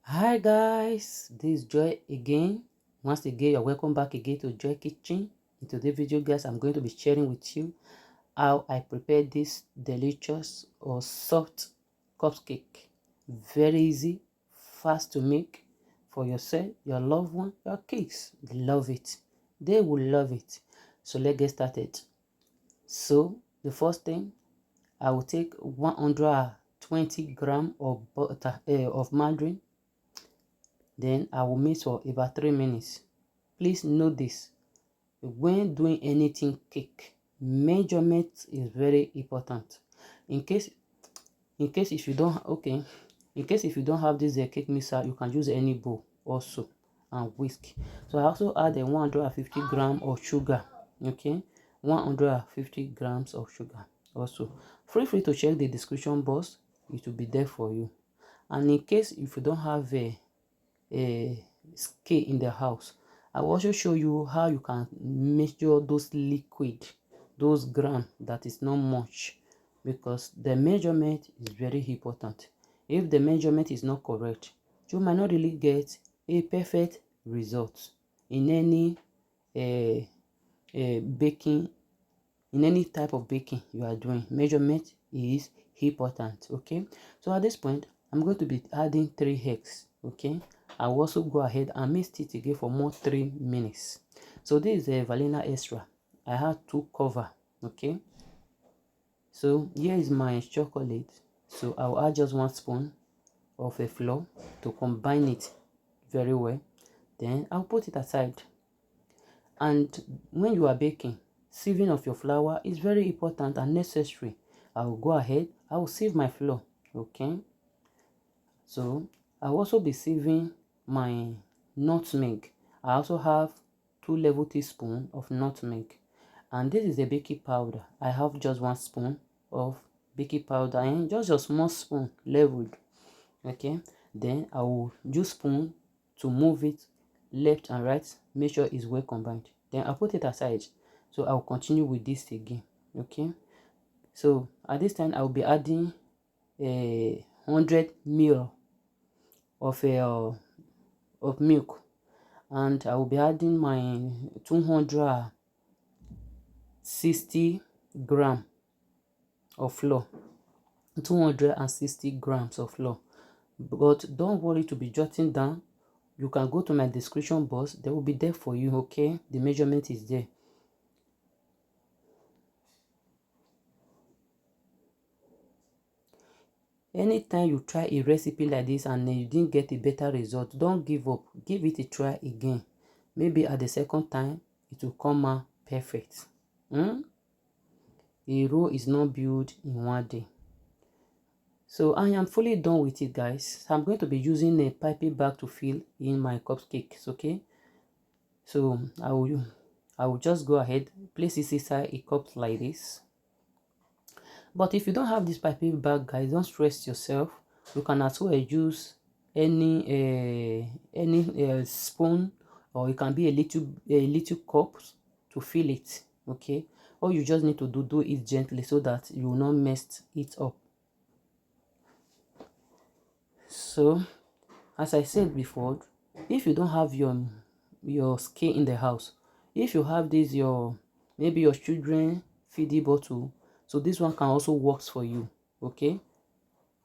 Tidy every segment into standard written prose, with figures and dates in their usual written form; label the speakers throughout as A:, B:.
A: Hi guys, this is Joy again. Once again, you're welcome back again to Joy Kitchen. In today's video, guys, I'm going to be sharing with you how I prepare this delicious or soft cupcake. Very easy, fast to make for yourself, your loved one, your kids. Love it. They will love it. So let's get started. So the first thing, I will take 120 grams of butter of margarine. Then I will mix for about 3 minutes. Please note this. When doing anything cake, measurement is very important. In case if you don't have this cake mixer, you can use any bowl also and whisk. So I also add a 150 grams of sugar. Okay, 150 grams of sugar also. Feel free to check the description box, it will be there for you. And in case if you don't have a scale in the house, I will also show you how you can measure those liquid, those gram that is not much, because the measurement is very important. If the measurement is not correct, you might not really get a perfect result in any baking, in any type of baking you are doing. Measurement is important. Okay, so at this point I'm going to be adding 3 eggs. Okay, I will also go ahead and mix it again for more 3 minutes. So this is a vanilla extra. I have 2 cover. Okay, so here is my chocolate. So I will add just 1 spoon of a flour to combine it very well. Then I'll put it aside. And when you are baking, sieving of your flour is very important and necessary. I will go ahead, I will sieve my flour. Okay, so I will also be sieving my nutmeg. I also have 2 level teaspoons of nutmeg, and this is a baking powder. I have just 1 spoon of baking powder and just a small spoon leveled. Okay, then I will use spoon to move it left and right, make sure it's well combined. Then I'll put it aside. So I'll continue with this again. Okay, so at this time I'll be adding a 100 ml of milk, and I will be adding my 260 gram of flour. 260 grams of flour. But don't worry to be jotting down. You can go to my description box, they will be there for you. Okay, the measurement is there. Anytime you try a recipe like this and you didn't get a better result, don't give up. Give it a try again. Maybe at the second time it will come out perfect. A roll is not built in one day. So I am fully done with it, guys. I'm going to be using a piping bag to fill in my cupcakes. Okay, so I will just go ahead, place it inside a cup like this. But if you don't have this piping bag, guys, don't stress yourself. You can as well use any spoon, or it can be a little cup to fill it. Okay, all you just need to do it gently so that you will not mess it up. So as I said before, if you don't have your scale in the house, if you have this maybe your children feeding bottle, so this one can also works for you. Okay,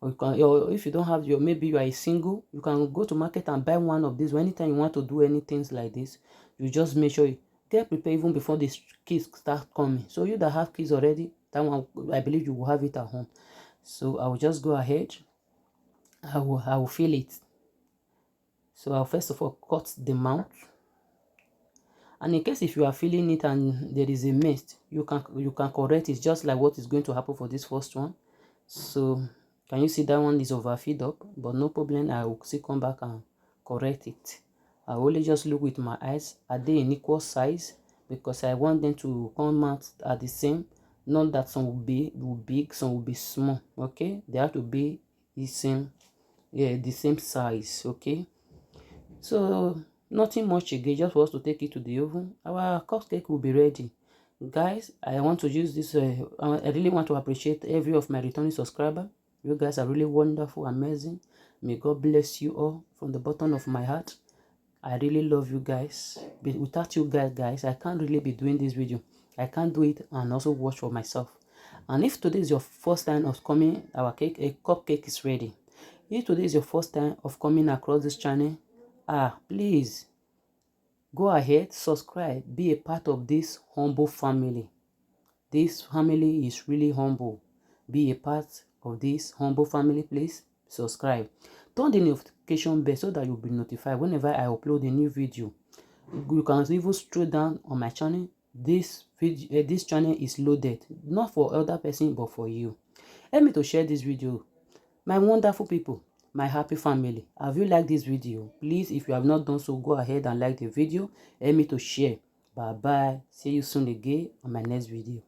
A: or if you don't have maybe you are a single, you can go to market and buy one of these. Anytime you want to do anything like this, you just make sure you get prepared even before the kids start coming. So you that have kids already, that one I believe you will have it at home. So I will just go ahead, I will fill it. So I'll first of all cut the mouth, and in case if you are feeling it and there is a mist, you can correct it, just like what is going to happen for this first one. So can you see that one is overfilled up? But no problem, I will still come back and correct it. I only just look with my eyes, are they in equal size? Because I want them to come out at the same, not that some will be big, some will be small. Okay, they have to be the same, yeah, the same size. Okay, so nothing much again, just for us to take it to the oven. Our cupcake will be ready. Guys, I want to use this I really want to appreciate every of my returning subscriber. You guys are really wonderful, amazing. May God bless you all from the bottom of my heart. I really love you guys. But without you guys, I can't really be doing this video. I can't do it and also watch for myself. And if today is your first time of coming, our cake, a cupcake is ready. If today is your first time of coming across this channel, please go ahead, subscribe, be a part of this humble family. This family is really humble. Be a part of this humble family, please. Subscribe. Turn the notification bell so that you'll be notified whenever I upload a new video. You can even scroll down on my channel. This video, this channel is loaded, not for other person, but for you. Help me to share this video. My wonderful people, my happy family, have you liked this video? Please, if you have not done so, go ahead and like the video. Help me to share. Bye bye. See you soon again on my next video.